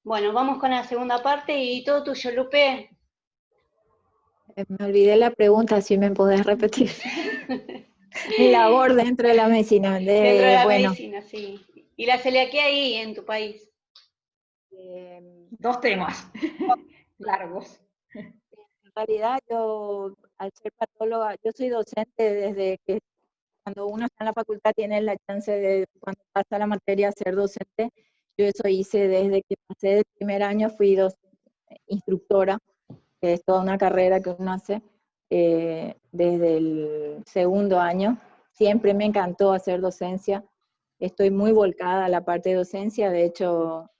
Bueno, vamos con la segunda parte y todo tuyo, Lupe. Me olvidé la pregunta, si me podés repetir. Mi labor dentro de la medicina. Dentro de la Bueno, medicina, sí. ¿Y la celiaquía ahí en tu país? Dos temas largos. en realidad yo, al ser patóloga, yo soy docente desde que cuando uno está en la facultad tiene la chance de, cuando pasa la materia, ser docente. Yo eso hice desde que pasé del primer año, fui instructora, que es toda una carrera que uno hace, desde el segundo año. Siempre me encantó hacer docencia. Estoy muy volcada a la parte de docencia, de hecho,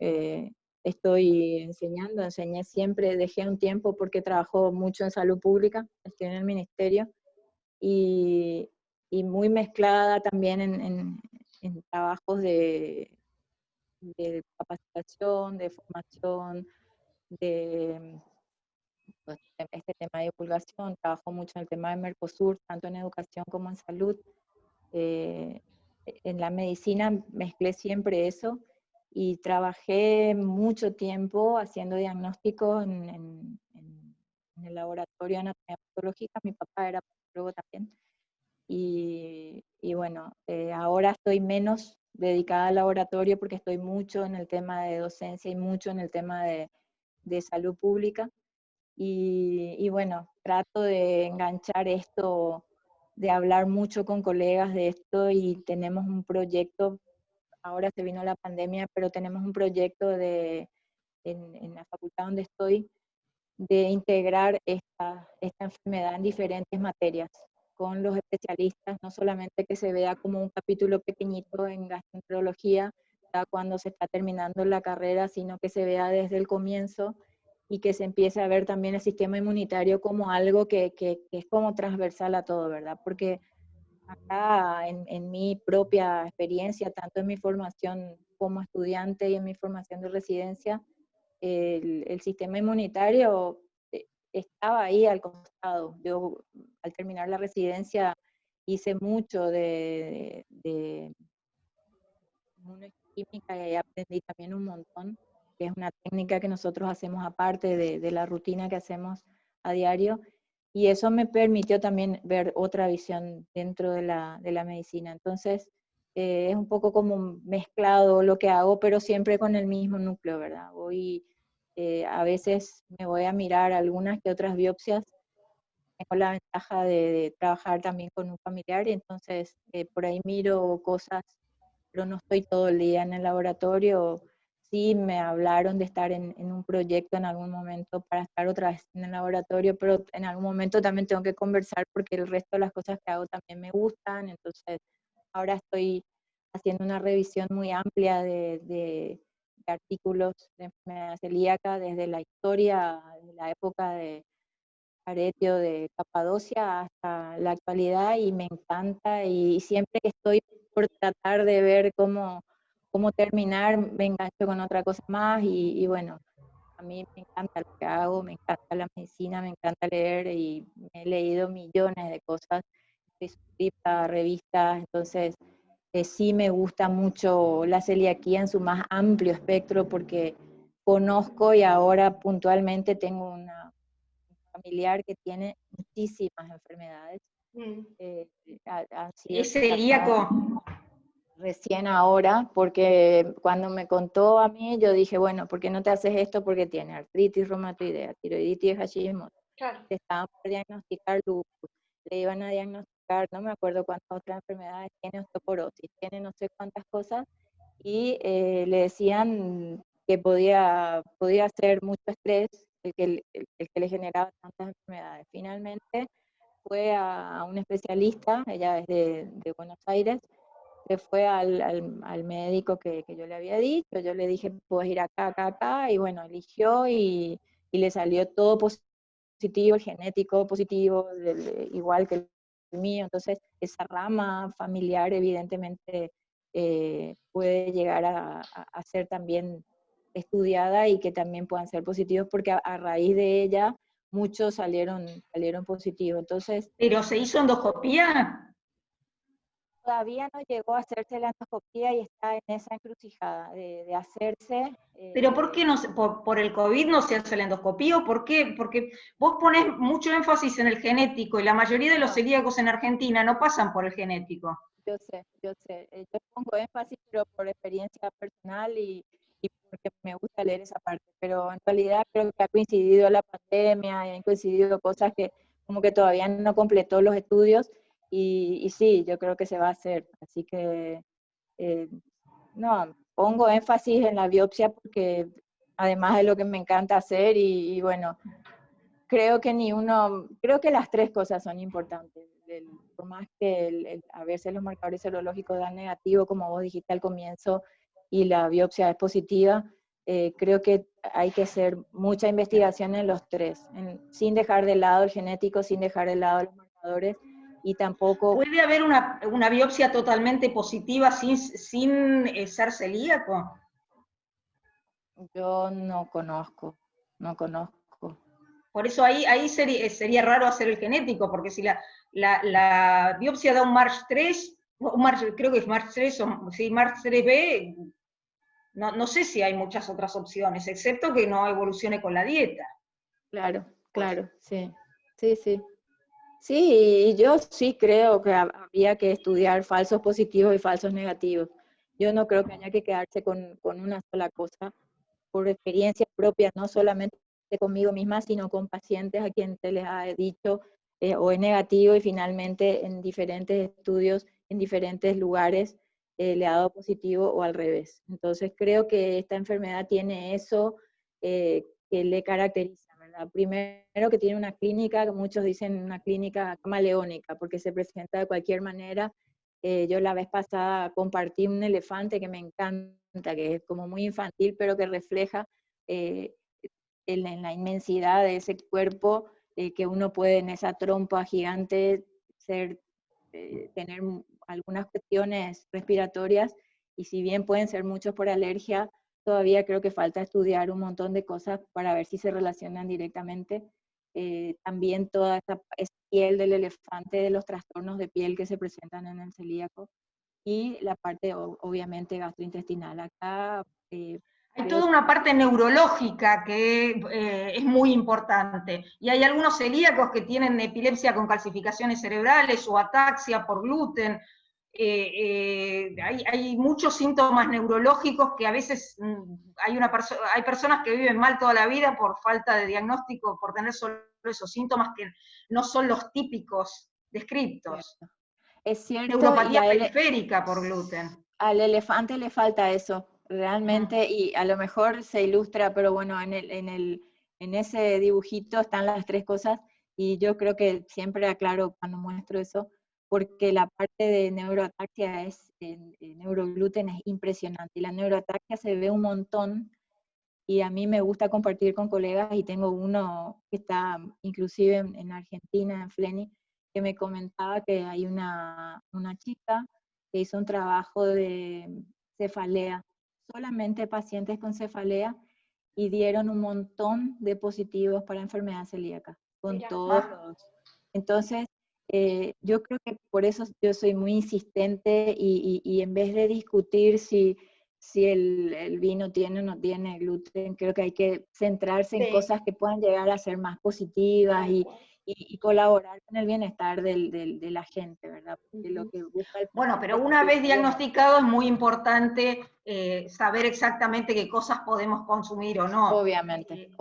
estoy enseñé siempre, dejé un tiempo porque trabajo mucho en salud pública, estoy en el ministerio, y, y muy mezclada también en trabajos de capacitación, de formación, de pues, este tema de divulgación. Trabajo mucho en el tema de Mercosur, tanto en educación como en salud. Eh, en la medicina mezclé siempre eso y trabajé mucho tiempo haciendo diagnósticos en el laboratorio de anatomía patológica. Mi papá era patólogo también. Y bueno, ahora estoy menos dedicada al laboratorio porque estoy mucho en el tema de docencia y mucho en el tema de salud pública. Y bueno, trato de enganchar esto, de hablar mucho con colegas de esto, y tenemos un proyecto, ahora se vino la pandemia, pero tenemos un proyecto en la facultad donde estoy, de integrar esta enfermedad en diferentes materias con los especialistas, no solamente que se vea como un capítulo pequeñito en gastroenterología ya cuando se está terminando la carrera, sino que se vea desde el comienzo y que se empiece a ver también el sistema inmunitario como algo que es como transversal a todo, ¿verdad? Porque acá en mi propia experiencia, tanto en mi formación como estudiante y en mi formación de residencia, el sistema inmunitario estaba ahí al costado. Yo al terminar la residencia hice mucho de inmunoquímica y ahí aprendí también un montón, que es una técnica que nosotros hacemos aparte de la rutina que hacemos a diario, y eso me permitió también ver otra visión dentro de la medicina. Entonces, es un poco como mezclado lo que hago, pero siempre con el mismo núcleo, ¿verdad? A veces me voy a mirar algunas que otras biopsias. Tengo la ventaja de trabajar también con un familiar, y entonces por ahí miro cosas, pero no estoy todo el día en el laboratorio. Sí me hablaron de estar en un proyecto en algún momento para estar otra vez en el laboratorio, pero en algún momento también tengo que conversar porque el resto de las cosas que hago también me gustan. Entonces ahora estoy haciendo una revisión muy amplia de artículos de enfermedad celíaca desde la historia, de la época de Aretio de Capadocia hasta la actualidad, y me encanta, y siempre que estoy por tratar de ver cómo terminar, me engancho con otra cosa más, y bueno, a mí me encanta lo que hago, me encanta la medicina, me encanta leer, y me he leído millones de cosas, estoy suscrita a revistas. Entonces sí me gusta mucho la celiaquía en su más amplio espectro, porque conozco y ahora puntualmente tengo una familiar que tiene muchísimas enfermedades. Han sido ¿Es tratadas celíaco? recién ahora, porque cuando me contó a mí, yo dije, bueno, ¿por qué no te haces esto? Porque tiene artritis reumatoidea, tiroiditis y Hashimoto. Claro. Te estaban por diagnosticar lupus, le iban a diagnosticar, no me acuerdo cuántas otras enfermedades, tiene osteoporosis, tiene no sé cuántas cosas, y le decían que podía ser mucho estrés el que le generaba tantas enfermedades. Finalmente fue a un especialista, ella es de Buenos Aires, se fue al médico que yo le había dicho. Yo le dije, puedes ir acá, acá, acá, y bueno, eligió, y le salió todo positivo, el genético positivo, igual que el mío. Entonces, esa rama familiar evidentemente puede llegar a ser también estudiada, y que también puedan ser positivos, porque a raíz de ella muchos salieron positivos. Entonces, ¿Pero se hizo endoscopía? todavía no llegó a hacerse la endoscopía y está en esa encrucijada de hacerse. Pero ¿por qué no por el COVID no se hace la endoscopía? ¿Por qué? Porque vos ponés mucho énfasis en el genético y la mayoría de los celíacos en Argentina no pasan por el genético. Yo sé. Yo pongo énfasis, pero por experiencia personal y porque me gusta leer esa parte. Pero en realidad creo que ha coincidido la pandemia, y han coincidido cosas que como que todavía no completó los estudios y sí, yo creo que se va a hacer. Así que no, pongo énfasis en la biopsia porque además de lo que me encanta hacer y bueno, creo que las tres cosas son importantes. Por más que a veces los marcadores serológicos dan negativo, como vos dijiste al comienzo, y la biopsia es positiva, creo que hay que hacer mucha investigación en los tres, sin dejar de lado el genético, sin dejar de lado los marcadores, y tampoco... ¿Puede haber una biopsia totalmente positiva sin ser celíaco? Yo no conozco. Por eso ahí sería raro hacer el genético, porque si la biopsia da un MARCH3, creo que es MARCH3 o sí, MARCH3B, no sé si hay muchas otras opciones, excepto que no evolucione con la dieta. Claro, sí. Sí, y yo sí creo que había que estudiar falsos positivos y falsos negativos. Yo no creo que haya que quedarse con una sola cosa, por experiencia propia, no solamente conmigo misma, sino con pacientes a quien se les ha dicho o es negativo y finalmente en diferentes estudios, en diferentes lugares, le ha dado positivo o al revés. Entonces creo que esta enfermedad tiene eso que le caracteriza, ¿verdad? Primero que tiene una clínica, muchos dicen una clínica camaleónica, porque se presenta de cualquier manera. Yo la vez pasada compartí un elefante que me encanta, que es como muy infantil, pero que refleja en la inmensidad de ese cuerpo que uno puede en esa trompa gigante tener algunas cuestiones respiratorias, y si bien pueden ser muchos por alergia, todavía creo que falta estudiar un montón de cosas para ver si se relacionan directamente. También toda esa piel del elefante, de los trastornos de piel que se presentan en el celíaco, y la parte obviamente gastrointestinal. Acá hay toda una parte neurológica que es muy importante. Y hay algunos celíacos que tienen epilepsia con calcificaciones cerebrales o ataxia por gluten. Hay muchos síntomas neurológicos que a veces hay personas que viven mal toda la vida por falta de diagnóstico, por tener solo esos síntomas que no son los típicos descriptos. Es cierto. Neuropatía periférica por gluten. Al elefante le falta eso, realmente, y a lo mejor se ilustra, pero bueno, en ese dibujito están las tres cosas, y yo creo que siempre aclaro cuando muestro eso, porque la parte de neuroataxia neurogluten es impresionante, y la neuroataxia se ve un montón, y a mí me gusta compartir con colegas, y tengo uno que está inclusive en Argentina, en Fleni, que me comentaba que hay una chica que hizo un trabajo de cefalea, solamente pacientes con cefalea, y dieron un montón de positivos para enfermedad celíaca, con todos. Entonces, yo creo que por eso yo soy muy insistente y en vez de discutir si el vino tiene o no tiene gluten, creo que hay que centrarse en cosas que puedan llegar a ser más positivas y colaborar con el bienestar de la gente, ¿verdad? Porque lo que busca bueno, pero una vez diagnosticado es muy importante saber exactamente qué cosas podemos consumir o no. Obviamente.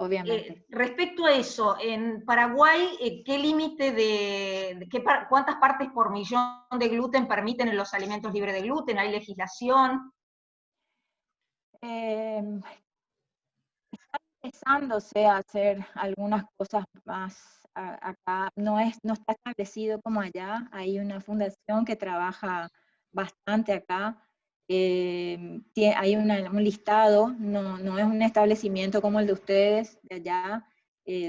Respecto a eso, en Paraguay, ¿qué límite cuántas partes por millón de gluten permiten en los alimentos libres de gluten? ¿Hay legislación? Está empezándose a hacer algunas cosas más acá, no está establecido como allá, hay una fundación que trabaja bastante acá, hay un listado, no es un establecimiento como el de ustedes, de allá,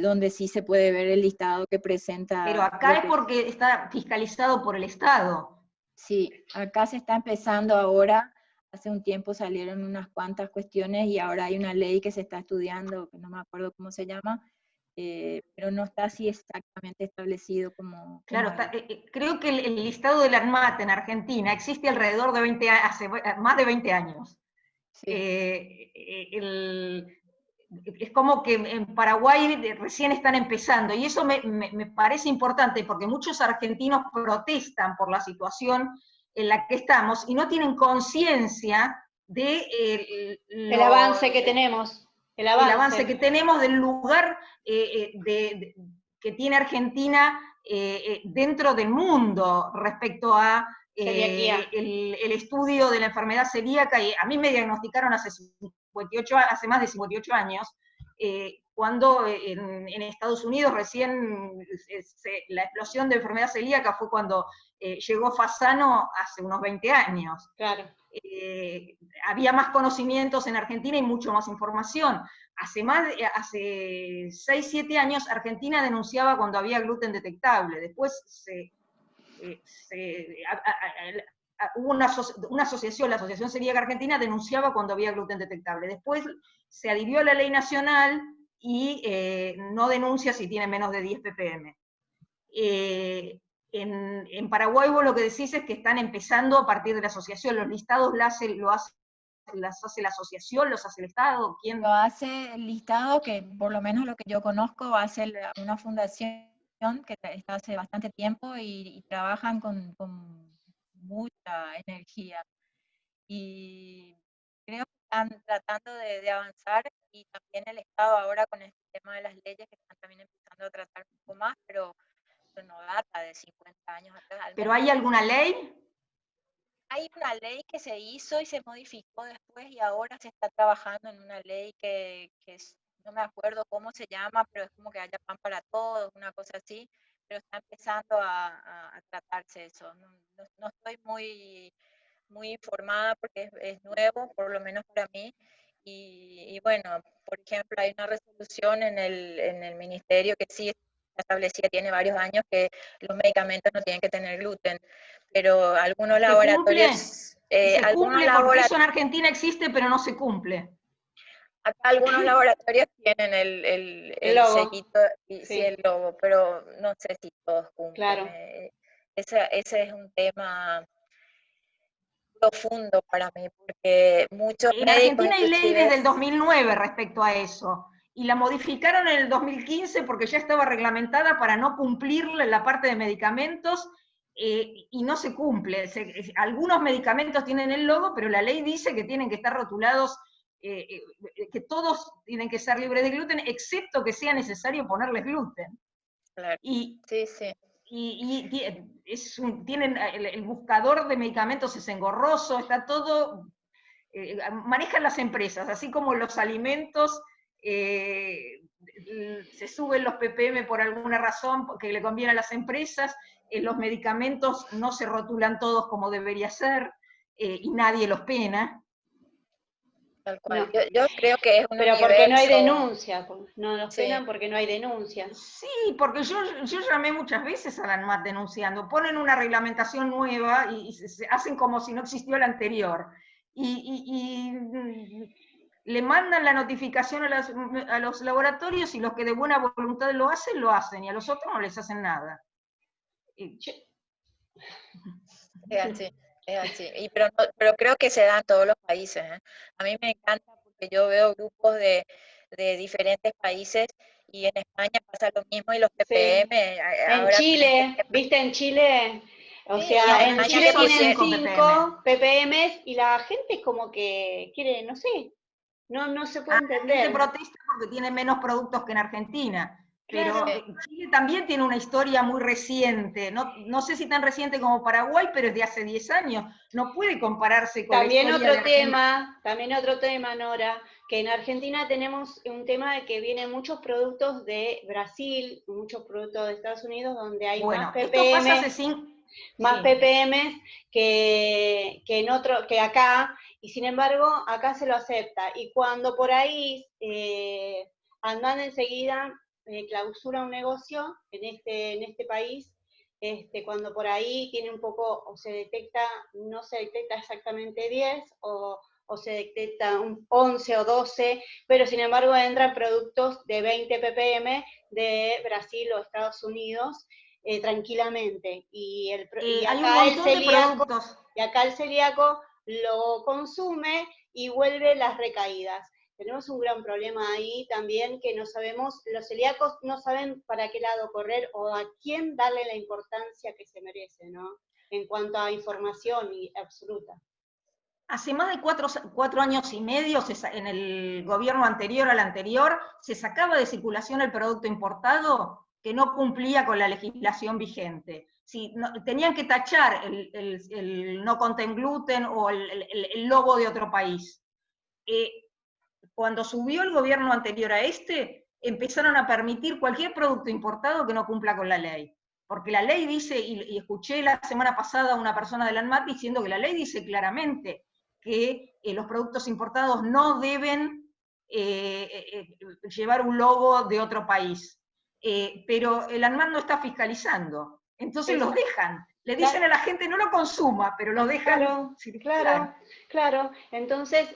donde sí se puede ver el listado que presenta. Pero acá es porque está fiscalizado por el Estado. Sí, acá se está empezando ahora. Hace un tiempo salieron unas cuantas cuestiones y ahora hay una ley que se está estudiando, que no me acuerdo cómo se llama, pero no está así exactamente establecido como... Claro, creo que el listado del ANMAT en Argentina existe alrededor de hace más de 20 años. Sí. Es como que en Paraguay recién están empezando, y eso me parece importante, porque muchos argentinos protestan por la situación en la que estamos, y no tienen conciencia de El avance que tenemos. El avance que tenemos, del lugar que tiene Argentina dentro del mundo respecto a el estudio de la enfermedad celíaca. Y a mí me diagnosticaron hace más de 58 años, cuando en Estados Unidos recién la explosión de enfermedad celíaca fue cuando llegó Fasano hace unos 20 años. Claro. Había más conocimientos en Argentina y mucho más información. Hace 6, 7 años Argentina denunciaba cuando había gluten detectable. Después hubo una asociación, la Asociación Celíaca Argentina, denunciaba cuando había gluten detectable. Después se adhirió a la ley nacional y no denuncia si tiene menos de 10 ppm. En Paraguay vos lo que decís es que están empezando a partir de la asociación. Los listados las hace la asociación, los hace el Estado. ¿Quién? Lo hace el listado, que por lo menos lo que yo conozco, hace una fundación que está hace bastante tiempo y trabajan con mucha energía. Y creo que están tratando de avanzar, y también el Estado ahora con este tema de las leyes que están también empezando a tratar un poco más, pero no data de 50 años atrás. ¿Pero hay alguna ley? Hay una ley que se hizo y se modificó después, y ahora se está trabajando en una ley que no me acuerdo cómo se llama, pero es como que haya pan para todos, una cosa así, pero está empezando a tratarse eso. No estoy muy informada porque es nuevo, por lo menos para mí. Y bueno, por ejemplo, hay una resolución en el ministerio que sí establecía, tiene varios años, que los medicamentos no tienen que tener gluten, pero algunos laboratorios... Se cumple porque eso en Argentina existe, pero no se cumple. Acá algunos laboratorios tienen el sellito, y sí, el logo, pero no sé si todos cumplen. Claro. Ese es un tema profundo para mí, porque muchos en médicos... Argentina hay ley desde el 2009 respecto a eso, y la modificaron en el 2015 porque ya estaba reglamentada para no cumplir la parte de medicamentos, y no se cumple. Algunos medicamentos tienen el logo, pero la ley dice que tienen que estar rotulados, que todos tienen que ser libres de gluten, excepto que sea necesario ponerles gluten. Claro. Y, sí, sí. Y tienen el buscador de medicamentos es engorroso, está todo, manejan las empresas, así como los alimentos, se suben los ppm por alguna razón que le conviene a las empresas, los medicamentos no se rotulan todos como debería ser, y nadie los pena. Tal cual. No. Yo creo que es un Pero universo... porque no hay denuncia, no los Sí. penan porque no hay denuncia. Sí, porque yo llamé muchas veces a la ANMAT denunciando, ponen una reglamentación nueva y se hacen como si no existió la anterior, y le mandan la notificación a los laboratorios, y los que de buena voluntad lo hacen, y a los otros no les hacen nada. Es así, es así. Pero creo que se da en todos los países, ¿eh? A mí me encanta porque yo veo grupos de diferentes países, y en España pasa lo mismo, y los ppm... Sí. Ahora En Chile, ¿viste? En Chile, o Sí, sea, en en Chile Chile tienen 5 5 ppm y la gente como que quiere, no sé, no se puede La gente entender. protesta porque tiene menos productos que en Argentina. Pero Claro. Chile también tiene una historia muy reciente, no sé si tan reciente como Paraguay, pero es de hace 10 años. No puede compararse con También la historia de Argentina. también otro tema, Nora, que en Argentina tenemos un tema de que vienen muchos productos de Brasil, muchos productos de Estados Unidos, donde hay Bueno, más esto pasa hace ppm, más ppm que acá, y sin embargo acá se lo acepta. Y cuando por ahí andan enseguida, clausura un negocio en este país, cuando por ahí tiene un poco, o se detecta, no se detecta exactamente 10, o se detecta un 11 o 12, pero sin embargo entran productos de 20 ppm de Brasil o Estados Unidos tranquilamente. Y hay un montón de productos. Y acá el celíaco lo consume y vuelve las recaídas. Tenemos un gran problema ahí también que no sabemos, los celíacos no saben para qué lado correr o a quién darle la importancia que se merece, ¿no? En cuanto a información absoluta. Hace más de 4 años y medio, en el gobierno anterior al anterior, se sacaba de circulación el producto importado que no cumplía con la legislación vigente. Si no, tenían que tachar el no contain gluten o el logo de otro país. Cuando subió el gobierno anterior a este, empezaron a permitir cualquier producto importado que no cumpla con la ley. Porque la ley dice, y escuché la semana pasada a una persona del ANMAT diciendo que la ley dice claramente que los productos importados no deben llevar un logo de otro país. Pero el ANMAT no está fiscalizando, entonces los dejan. Le dicen a la gente no lo consuma, pero los dejan circular. Claro. Entonces,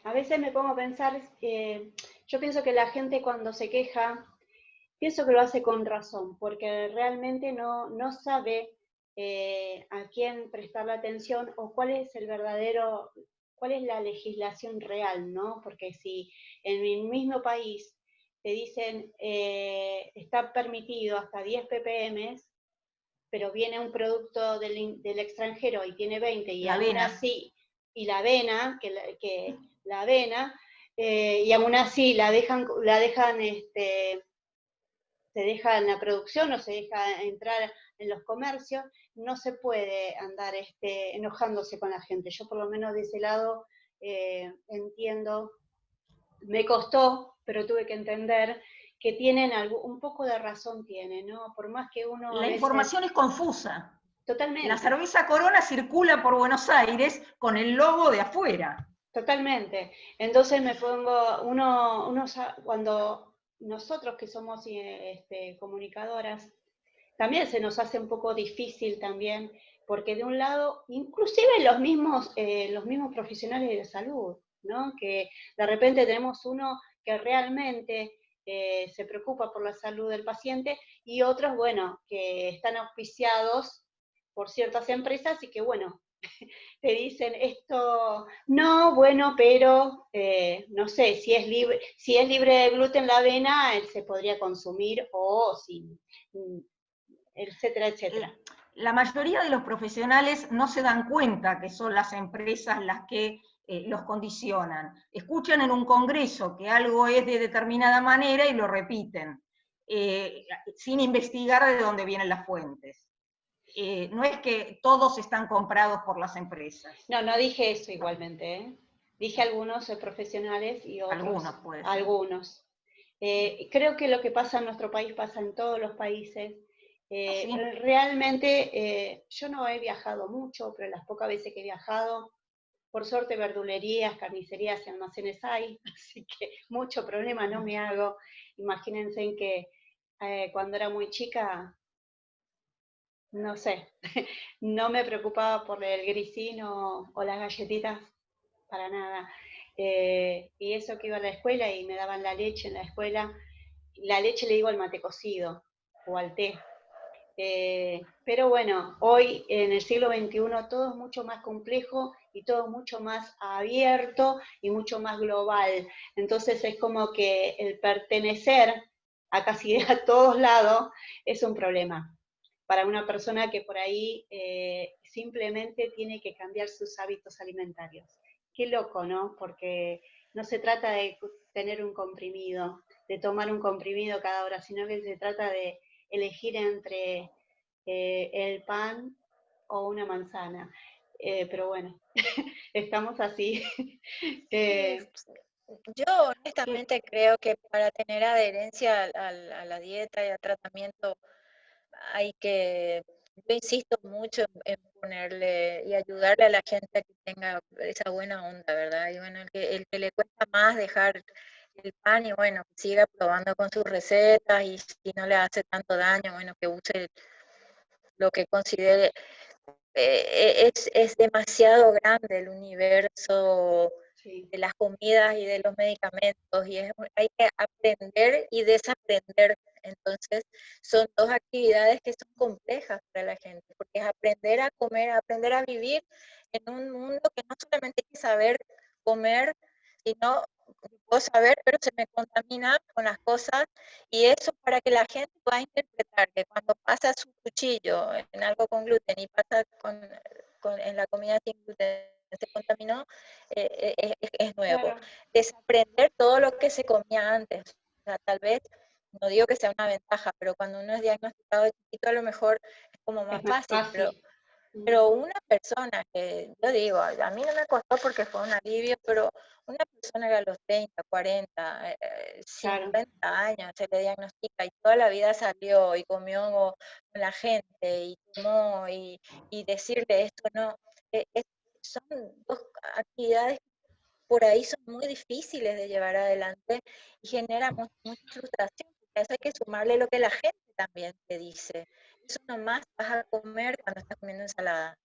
a veces me pongo a pensar, yo pienso que la gente cuando se queja, pienso que lo hace con razón, porque realmente no sabe a quién prestarle atención o cuál es cuál es la legislación real, ¿no? Porque si en el mismo país te dicen está permitido hasta 10 ppm, pero viene un producto del extranjero y tiene 20 y aún así, y la avena, la avena, y aún así la dejan se deja en la producción o se deja entrar en los comercios, no se puede andar enojándose con la gente. Yo por lo menos de ese lado entiendo, me costó, pero tuve que entender que tienen un poco de razón tienen, ¿no? Por más que uno... La información es confusa. Totalmente. La cerveza Corona circula por Buenos Aires con el logo de afuera. Totalmente. Entonces me pongo, cuando nosotros que somos comunicadoras, también se nos hace un poco difícil también, porque de un lado, inclusive los mismos profesionales de la salud, ¿no? Que de repente tenemos uno que realmente se preocupa por la salud del paciente y otros, bueno, que están auspiciados por ciertas empresas y que, bueno, te dicen esto, no, bueno, pero no sé, si es libre de gluten la avena, se podría consumir o sin, etcétera, etcétera. La mayoría de los profesionales no se dan cuenta que son las empresas las que los condicionan. Escuchan en un congreso que algo es de determinada manera y lo repiten, sin investigar de dónde vienen las fuentes. No es que todos están comprados por las empresas. No dije eso igualmente, ¿eh? Dije algunos profesionales y otros. Algunos, puede ser. Algunos. Creo que lo que pasa en nuestro país pasa en todos los países. ¿Sí? Realmente yo no he viajado mucho, pero las pocas veces que he viajado, por suerte verdulerías, carnicerías y almacenes hay, así que mucho problema no me hago. Imagínense en que cuando era muy chica, no sé, no me preocupaba por el grisín o las galletitas, para nada. Y eso que iba a la escuela y me daban la leche en la escuela, la leche le digo al mate cocido o al té. Pero bueno, hoy en el siglo XXI todo es mucho más complejo y todo mucho más abierto y mucho más global. Entonces es como que el pertenecer a casi a todos lados es un problema para una persona que por ahí simplemente tiene que cambiar sus hábitos alimentarios. Qué loco, ¿no? Porque no se trata de tener un comprimido, de tomar un comprimido cada hora, sino que se trata de elegir entre el pan o una manzana. Pero bueno, estamos así. Yo honestamente creo que para tener adherencia a la dieta y al tratamiento hay que, yo insisto mucho en ponerle y ayudarle a la gente a que tenga esa buena onda, ¿verdad? Y bueno, el que le cuesta más dejar el pan y bueno, que siga probando con sus recetas y si no le hace tanto daño, bueno, que use lo que considere. Es demasiado grande el universo de las comidas y de los medicamentos y hay que aprender y desaprender. Entonces son dos actividades que son complejas para la gente, porque es aprender a comer, aprender a vivir en un mundo que no solamente hay que saber comer, sino puedo saber, pero se me contamina con las cosas, y eso para que la gente pueda interpretar que cuando pasa su cuchillo en algo con gluten y pasa en la comida sin gluten, se contaminó, es nuevo. Claro, Desaprender todo lo que se comía antes. O sea, tal vez, no digo que sea una ventaja, pero cuando uno es diagnosticado de chiquito a lo mejor es como más es más fácil, fácil. pero una persona que, yo digo, a mí no me costó porque fue un alivio, pero una persona que a los 30, 40, Claro, 50 años se le diagnostica y toda la vida salió y comió con la gente y tomó y decirle esto no, son dos actividades que por ahí son muy difíciles de llevar adelante y genera mucha frustración, porque eso hay que sumarle lo que la gente también te dice. Eso nomás vas a comer cuando estás comiendo ensalada.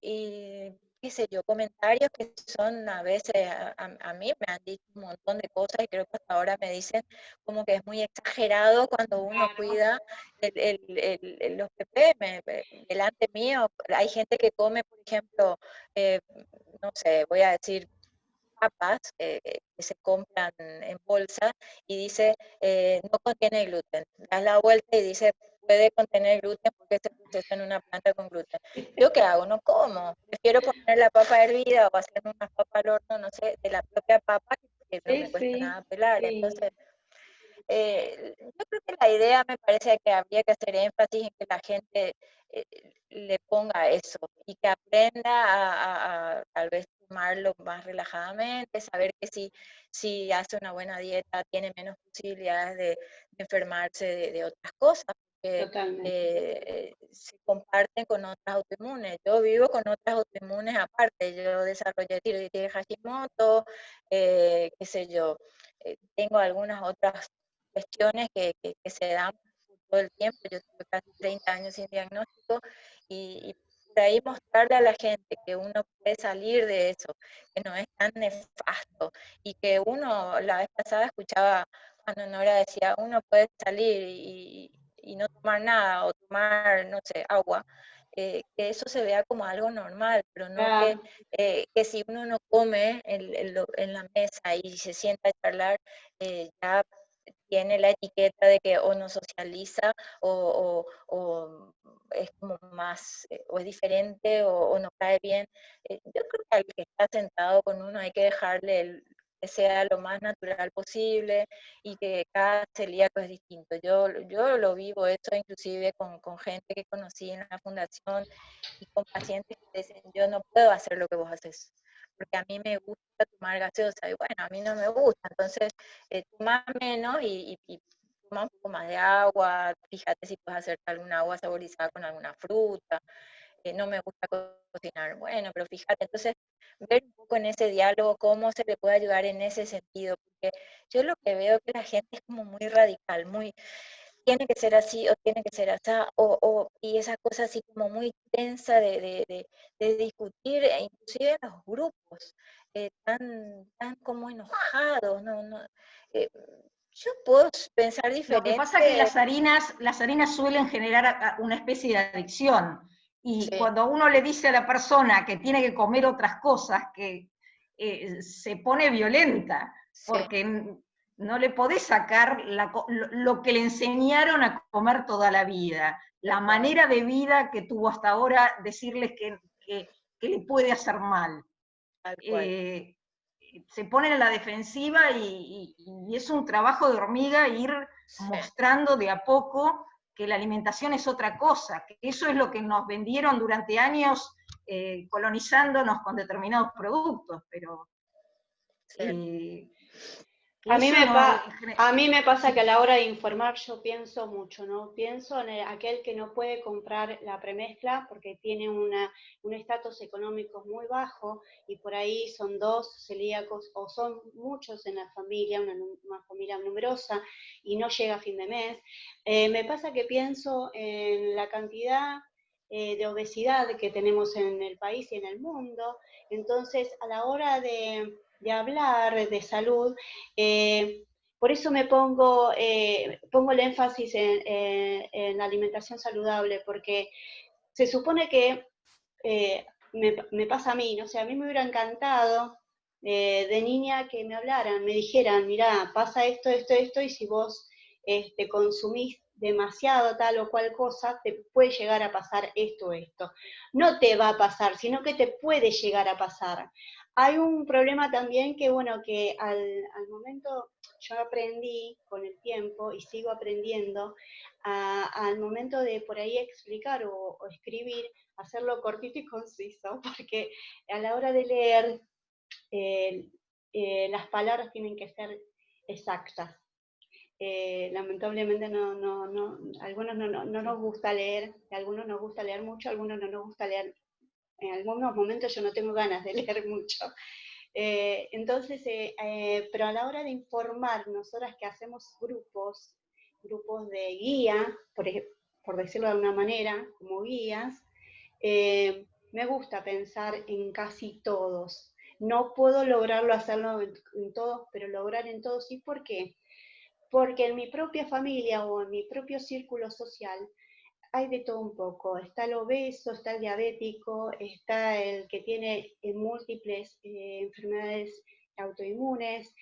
Y qué sé yo, comentarios que son a veces, a mí me han dicho un montón de cosas y creo que hasta ahora me dicen como que es muy exagerado cuando uno claro, cuida los ppm delante mío. Hay gente que come, por ejemplo, no sé, voy a decir papas que se compran en bolsa y dice no contiene gluten. Das la vuelta y dice puede contener gluten porque se procesa en una planta con gluten. ¿Yo qué hago? No como. Prefiero poner la papa hervida o hacer unas papas al horno, no sé, de la propia papa que no sí, me cuesta sí, nada pelar. sí, Entonces, yo creo que la idea me parece que habría que hacer énfasis en que la gente eh, le ponga eso y que aprenda a tal vez tomarlo más relajadamente, saber que si hace una buena dieta tiene menos posibilidades de enfermarse de otras cosas, porque totalmente. se comparten con otras autoinmunes. Yo vivo con otras autoinmunes aparte, yo desarrollé tiroides de Hashimoto, qué sé yo, tengo algunas otras cuestiones que se dan todo el tiempo. Yo tuve casi 30 años sin diagnóstico y por ahí mostrarle a la gente que uno puede salir de eso, que no es tan nefasto y que uno, la vez pasada escuchaba cuando Nora decía, uno puede salir y no tomar nada o tomar, no sé, agua. Que eso se vea como algo normal, pero no Claro, que si uno no come en la mesa y se sienta a charlar, ya tiene la etiqueta de que o no socializa o es como más, o es diferente o no cae bien. Yo creo que al que está sentado con uno hay que dejarle que sea lo más natural posible y que cada celíaco es distinto. Yo lo vivo eso inclusive con gente que conocí en la fundación y con pacientes que dicen, yo no puedo hacer lo que vos haces, porque a mí me gusta tomar gaseosa, y bueno, a mí no me gusta, entonces toma menos y toma un poco más de agua, fíjate si puedes hacerte alguna agua saborizada con alguna fruta, no me gusta cocinar, bueno, pero fíjate, entonces ver un poco en ese diálogo cómo se le puede ayudar en ese sentido, porque yo lo que veo que la gente es como muy radical, muy tiene que ser así o tiene que ser así, y esa cosa así como muy tensa de discutir, e inclusive en los grupos, tan como enojados, no, eh, yo puedo pensar Lo que pasa es que diferente, las harinas suelen generar una especie de adicción. Y sí, cuando uno le dice a la persona que tiene que comer otras cosas, que se pone violenta, sí, porque no le podés sacar lo que le enseñaron a comer toda la vida, tal la cual, manera de vida que tuvo hasta ahora, decirles que le puede hacer mal. tal cual. Eh, Se ponen a la defensiva y es un trabajo de hormiga ir Sí. mostrando de a poco que la alimentación es otra cosa, que eso es lo que nos vendieron durante años colonizándonos con determinados productos, pero Sí. eh, que A mí eso me, no... a mí me pasa que a Sí, la hora de informar yo pienso mucho, ¿no? Pienso en aquel que no puede comprar la premezcla porque tiene un estatus económico muy bajo y por ahí son dos celíacos o son muchos en la familia, una familia numerosa y no llega a fin de mes. Me pasa que pienso en la cantidad de obesidad que tenemos en el país y en el mundo. Entonces, a la hora de hablar de salud, eh, por eso pongo el énfasis en la alimentación saludable, porque se supone que me pasa a mí, no sé, a mí me hubiera encantado de niña que me hablaran, me dijeran, mirá, pasa esto, esto, esto, y si vos consumís demasiado tal o cual cosa, te puede llegar a pasar esto, esto. No te va a pasar, sino que te puede llegar a pasar. Hay un problema también que, bueno, que al momento yo aprendí con el tiempo y sigo aprendiendo, al momento de por ahí explicar o escribir, hacerlo cortito y conciso, porque a la hora de leer, las palabras tienen que ser exactas. Lamentablemente algunos no nos gusta leer, a algunos nos gusta leer mucho, a algunos no nos gusta leer. En algunos momentos yo no tengo ganas de leer mucho. Entonces, pero a la hora de informar, nosotras que hacemos grupos de guía, por decirlo de alguna manera, como guías, me gusta pensar en casi todos. No puedo lograrlo hacerlo en todos, pero lograr en todos sí. ¿Por qué? Porque en mi propia familia o en mi propio círculo social hay de todo un poco. Está el obeso, está el diabético, está el que tiene múltiples enfermedades autoinmunes,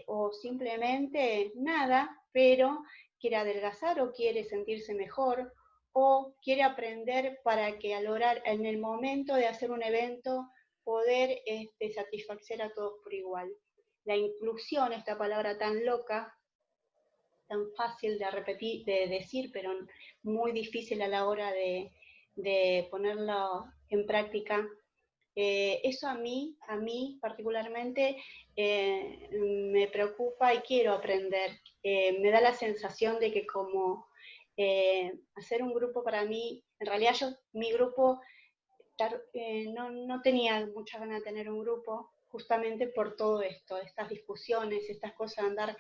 o simplemente nada, pero quiere adelgazar o quiere sentirse mejor, o quiere aprender para que al orar, en el momento de hacer un evento, poder satisfacer a todos por igual. La inclusión, esta palabra tan loca, tan fácil de repetir, de decir, pero muy difícil a la hora de ponerlo en práctica. Eso a mí particularmente me preocupa y quiero aprender. Me da la sensación de que como hacer un grupo para mí, en realidad mi grupo, no tenía muchas ganas de tener un grupo, justamente por todo esto, estas discusiones, estas cosas de andar,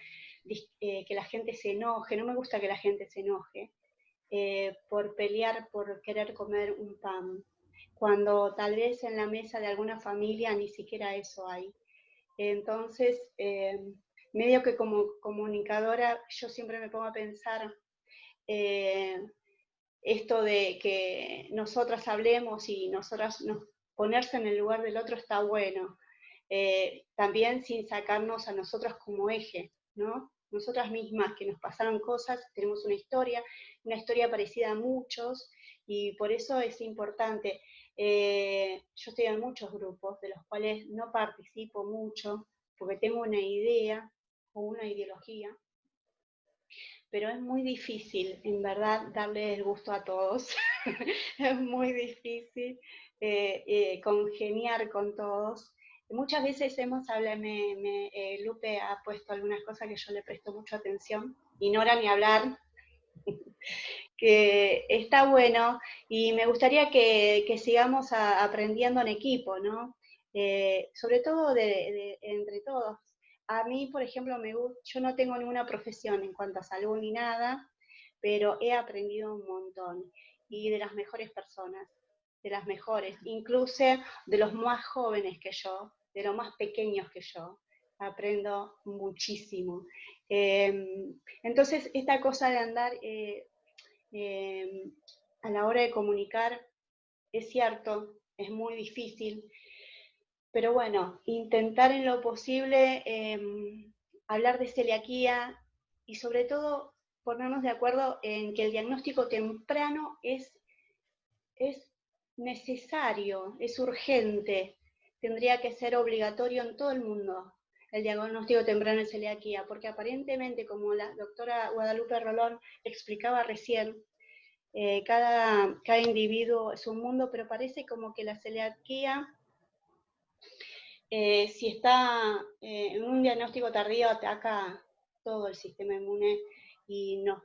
que la gente se enoje. No me gusta que la gente se enoje por pelear, por querer comer un pan, cuando tal vez en la mesa de alguna familia ni siquiera eso hay. Entonces, medio que como comunicadora, yo siempre me pongo a pensar esto de que nosotras hablemos y ponerse en el lugar del otro está bueno. También sin sacarnos a nosotras como eje, ¿no? Nosotras mismas que nos pasaron cosas, tenemos una historia parecida a muchos, y por eso es importante. Yo estoy en muchos grupos, de los cuales no participo mucho, porque tengo una idea o una ideología, pero es muy difícil, en verdad, darle el gusto a todos. Es muy difícil congeniar con todos. Muchas veces hemos hablado, Lupe ha puesto algunas cosas que yo le presto mucha atención, y Nora ni hablar, que está bueno, y me gustaría que sigamos aprendiendo en equipo, ¿no? Sobre todo entre todos. A mí, por ejemplo, yo no tengo ninguna profesión en cuanto a salud ni nada, pero he aprendido un montón, y de las mejores personas, de las mejores, incluso de los más jóvenes que yo, de los más pequeños que yo, aprendo muchísimo. Entonces, esta cosa de andar a la hora de comunicar, es cierto, es muy difícil, pero bueno, intentar en lo posible hablar de celiaquía, y sobre todo ponernos de acuerdo en que el diagnóstico temprano es necesario, es urgente, tendría que ser obligatorio en todo el mundo el diagnóstico temprano de celiaquía, porque aparentemente, como la doctora Guadalupe Rolón explicaba recién, cada individuo es un mundo, pero parece como que la celiaquía, si está en un diagnóstico tardío, ataca todo el sistema inmune y no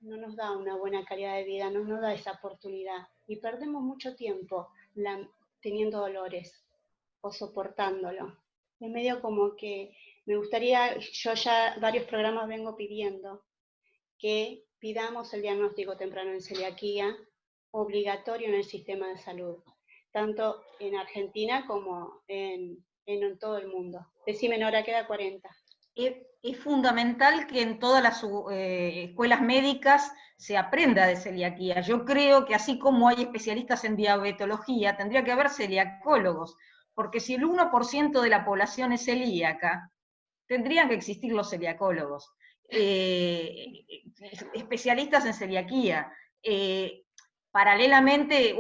nos da una buena calidad de vida, no nos da esa oportunidad. Y perdemos mucho tiempo teniendo dolores o soportándolo. Es medio como que me gustaría, yo ya varios programas vengo pidiendo que pidamos el diagnóstico temprano en celiaquía obligatorio en el sistema de salud, tanto en Argentina como en todo el mundo. Decime, Nora, queda 40. es fundamental que en todas las escuelas médicas se aprenda de celiaquía. Yo creo que así como hay especialistas en diabetología, tendría que haber celiacólogos, porque si el 1% de la población es celíaca, tendrían que existir los celiacólogos, especialistas en celiaquía. Paralelamente,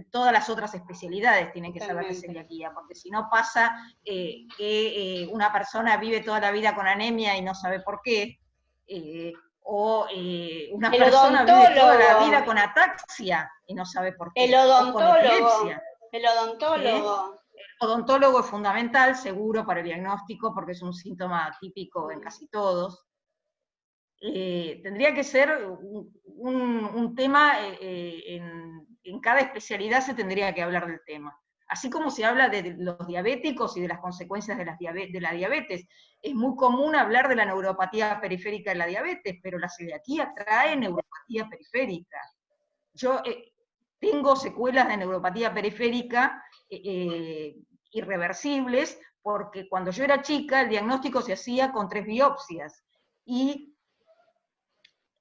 todas las otras especialidades tienen que saber de celiaquía, porque si no pasa que una persona vive toda la vida con anemia y no sabe por qué, o una persona vive toda la vida con ataxia y no sabe por qué, o con epilepsia. El odontólogo. El odontólogo es fundamental, seguro, para el diagnóstico, porque es un síntoma típico en casi todos. Tendría que ser un tema, en cada especialidad se tendría que hablar del tema. Así como se habla de los diabéticos y de las consecuencias de la diabetes. Es muy común hablar de la neuropatía periférica de la diabetes, pero la celiaquía trae neuropatía periférica. Yo tengo secuelas de neuropatía periférica irreversibles, porque cuando yo era chica el diagnóstico se hacía con 3 biopsias, y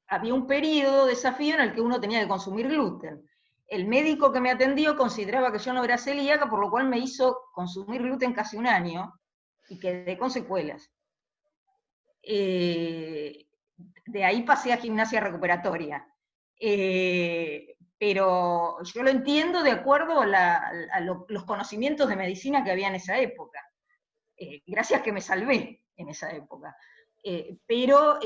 había un periodo de desafío en el que uno tenía que consumir gluten. El médico que me atendió consideraba que yo no era celíaca, por lo cual me hizo consumir gluten casi un año, y quedé con secuelas. De ahí pasé a gimnasia recuperatoria. Pero yo lo entiendo de acuerdo a los conocimientos de medicina que había en esa época. Gracias que me salvé en esa época. Pero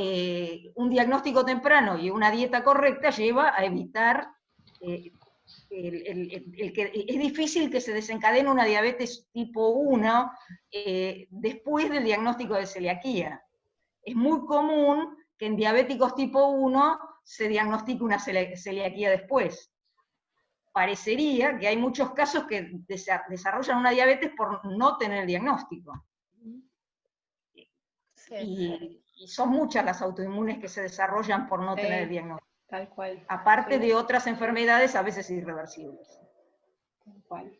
un diagnóstico temprano y una dieta correcta lleva a evitar que es difícil que se desencadene una diabetes tipo 1 después del diagnóstico de celiaquía. Es muy común que en diabéticos tipo 1 se diagnostique una celiaquía después. Parecería que hay muchos casos que desarrollan una diabetes por no tener el diagnóstico. Sí. Y son muchas las autoinmunes que se desarrollan por no tener el diagnóstico. Tal cual. Aparte de otras enfermedades a veces irreversibles. Tal cual.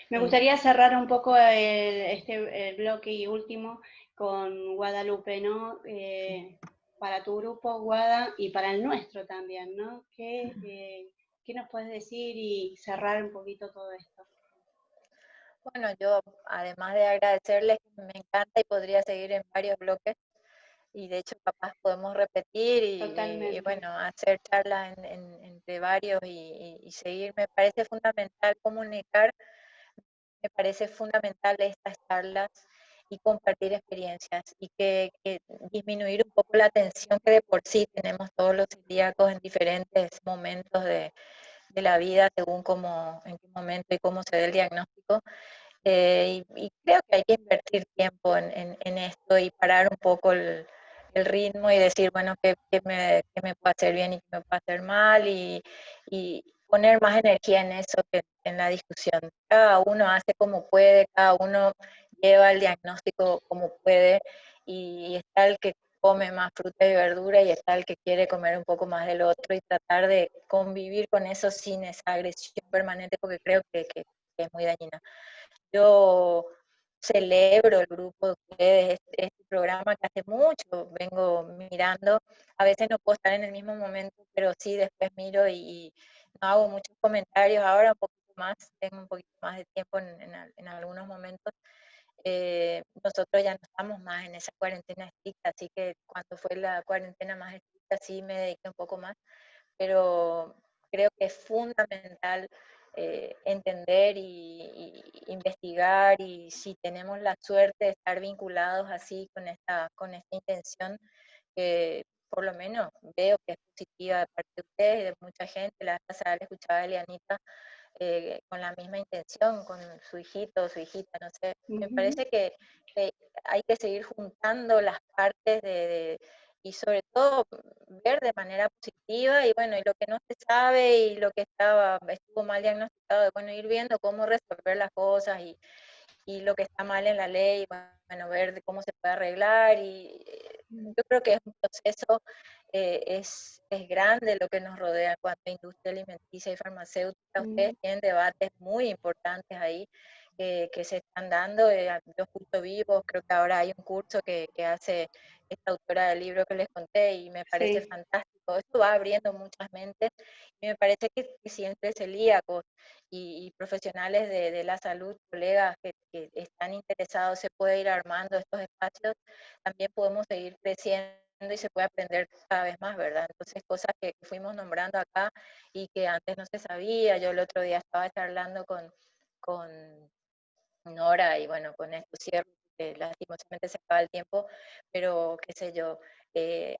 Me gustaría cerrar un poco el bloque último con Guadalupe, ¿no? Para tu grupo, Guada, y para el nuestro también, ¿no? ¿Qué nos puedes decir y cerrar un poquito todo esto? Bueno, yo además de agradecerles, me encanta y podría seguir en varios bloques, y de hecho capaz podemos repetir y bueno, hacer charlas entre varios y seguir. Me parece fundamental comunicar, me parece fundamental estas charlas y compartir experiencias, y que disminuir un poco la tensión que de por sí tenemos todos los celíacos en diferentes momentos de la vida, según en qué momento y cómo se dé el diagnóstico. Y creo que hay que invertir tiempo en esto y parar un poco el ritmo y decir, bueno, qué me puede hacer bien y qué me puede hacer mal, y poner más energía en eso que en la discusión. Cada uno hace como puede, cada uno lleva el diagnóstico como puede, y está el que come más fruta y verdura y está el que quiere comer un poco más del otro, y tratar de convivir con eso sin esa agresión permanente, porque creo que es muy dañina. Yo celebro el grupo de ustedes, este programa que hace mucho vengo mirando. A veces no puedo estar en el mismo momento, pero sí después miro y no hago muchos comentarios. Ahora un poquito más, tengo un poquito más de tiempo en algunos momentos. Nosotros ya no estamos más en esa cuarentena estricta, así que cuando fue la cuarentena más estricta sí me dediqué un poco más, pero creo que es fundamental entender y investigar, y si tenemos la suerte de estar vinculados así con esta intención, que por lo menos veo que es positiva de parte de ustedes y de mucha gente. La vez pasada le escuchaba a Elianita con la misma intención, con su hijito o su hijita, no sé. Me parece que hay que seguir juntando las partes y sobre todo ver de manera positiva, y bueno, y lo que no se sabe y lo que estuvo mal diagnosticado, bueno, ir viendo cómo resolver las cosas, y lo que está mal en la ley, bueno, ver cómo se puede arreglar. Y yo creo que es un proceso, es grande lo que nos rodea en cuanto a industria alimenticia y farmacéutica. Ustedes tienen debates muy importantes ahí que se están dando. Yo justo vivo, creo que ahora hay un curso que hace esta autora del libro que les conté y me parece Sí. fantástico. Esto va abriendo muchas mentes y me parece que si entre celíacos y profesionales de la salud, colegas que están interesados, se puede ir armando estos espacios, también podemos seguir creciendo y se puede aprender cada vez más, ¿verdad? Entonces, cosas que fuimos nombrando acá y que antes no se sabía. Yo el otro día estaba charlando con Nora y bueno, con esto cierro, que lastimosamente se acaba el tiempo, pero qué sé yo,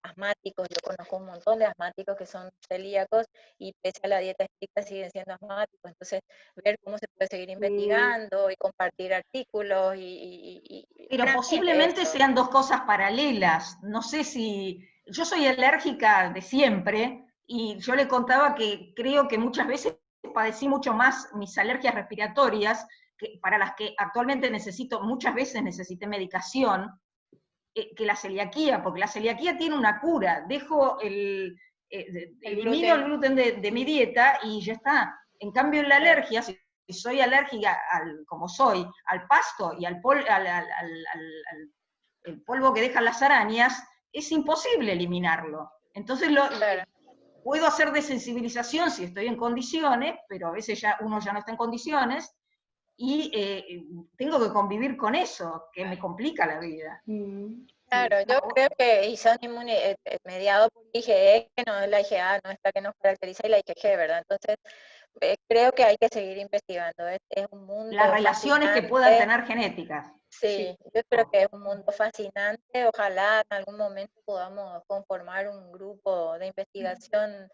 asmáticos, yo conozco un montón de asmáticos que son celíacos y pese a la dieta estricta siguen siendo asmáticos, entonces ver cómo se puede seguir investigando y compartir artículos Pero para mí es posiblemente eso. sean dos cosas paralelas. No sé si. Yo soy alérgica de siempre y yo le contaba que creo que muchas veces padecí mucho más mis alergias respiratorias, para las que actualmente muchas veces necesité medicación, que la celiaquía, porque la celiaquía tiene una cura. Elimino el gluten de mi dieta y ya está. En cambio, en la alergia, si soy alérgica, como soy, al pasto y al el polvo que dejan las arañas, es imposible eliminarlo. Entonces, Claro. puedo hacer desensibilización si estoy en condiciones, pero a veces uno ya no está en condiciones, y tengo que convivir con eso, que me complica la vida. Claro, yo creo que y son mediados por IgE, que no es la IgA, no es la que nos caracteriza, y la IgG, ¿verdad? Entonces, creo que hay que seguir investigando. Es un Las mundo relaciones que puedan fascinante. tener genéticas. Sí, yo creo que es un mundo fascinante. Ojalá en algún momento podamos conformar un grupo de investigación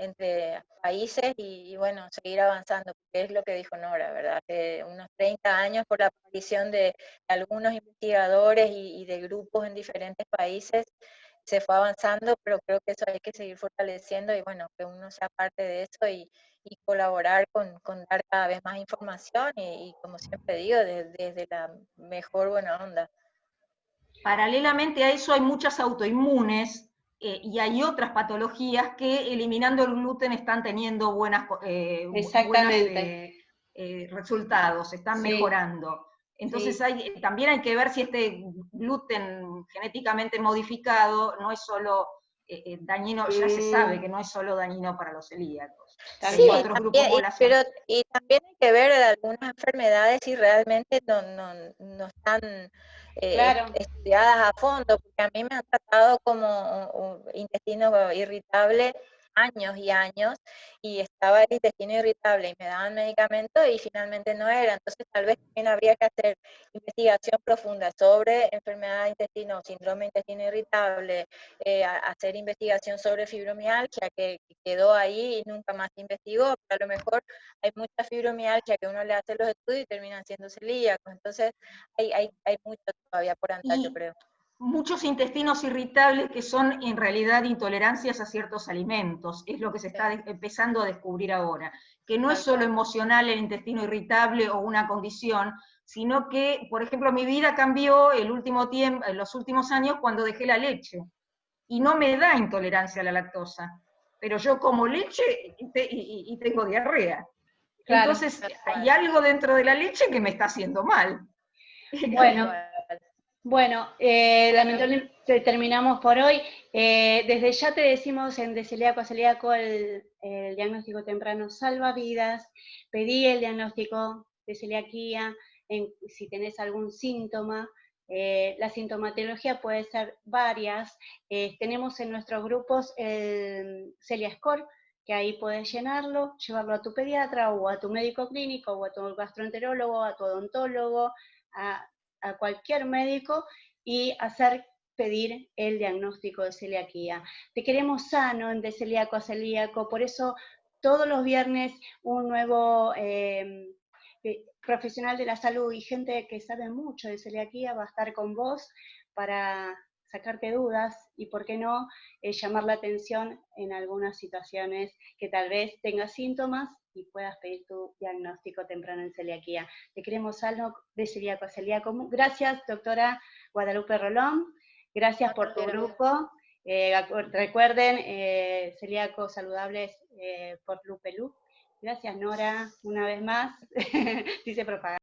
entre países y bueno, seguir avanzando, porque es lo que dijo Nora, ¿verdad? Que unos 30 años por la aparición de algunos investigadores y de grupos en diferentes países se fue avanzando, pero creo que eso hay que seguir fortaleciendo y bueno, que uno sea parte de eso y colaborar con dar cada vez más información y como siempre digo, desde la mejor buena onda. Paralelamente a eso hay muchas autoinmunes y hay otras patologías que eliminando el gluten están teniendo Exactamente. resultados, están Sí, mejorando. Entonces sí. también hay que ver si este gluten genéticamente modificado no es solo dañino, ya se sabe que no es solo dañino para los celíacos, que Tal hay Sí, cual. otros grupos también, poblacionales. y también hay que ver algunas enfermedades si realmente no están Claro. estudiadas a fondo, porque a mí me han tratado como un intestino irritable años y años, y estaba el intestino irritable y me daban medicamentos y finalmente no era. Entonces tal vez también habría que hacer investigación profunda sobre enfermedad de intestino, síndrome de intestino irritable, hacer investigación sobre fibromialgia que quedó ahí y nunca más se investigó, pero a lo mejor hay mucha fibromialgia que uno le hace los estudios y terminan siendo celíacos, entonces hay mucho todavía por andar, yo Y creo. muchos intestinos irritables que son en realidad intolerancias a ciertos alimentos, es lo que se está empezando a descubrir ahora, que no es Tal solo cual. emocional el intestino irritable o una condición, sino que, por ejemplo, mi vida cambió en los últimos años cuando dejé la leche, y no me da intolerancia a la lactosa, pero yo como leche y tengo diarrea. Claro. Entonces, Tal hay cual, algo dentro de la leche que me está haciendo mal. tal Bueno, cual. bueno, lamentablemente terminamos por hoy. Desde ya te decimos en De Celíaco a Celíaco el diagnóstico temprano salva vidas. Pedí el diagnóstico de celiaquía si tenés algún síntoma. La sintomatología puede ser varias. Tenemos en nuestros grupos el CeliaScore, que ahí puedes llenarlo, llevarlo a tu pediatra o a tu médico clínico o a tu gastroenterólogo, a tu odontólogo, a a cualquier médico y pedir el diagnóstico de celiaquía. Te queremos sano de celíaco a celíaco, por eso todos los viernes un nuevo profesional de la salud y gente que sabe mucho de celiaquía va a estar con vos para sacarte dudas y, por qué no, llamar la atención en algunas situaciones que tal vez tengas síntomas y puedas pedir tu diagnóstico temprano en celiaquía. Te queremos algo de celíaco a celíaco. Gracias, doctora Guadalupe Rolón. Gracias por tu grupo. Recuerden, Celíacos Saludables por Lupe Lu. Gracias, Nora, una vez más. Dice propaganda.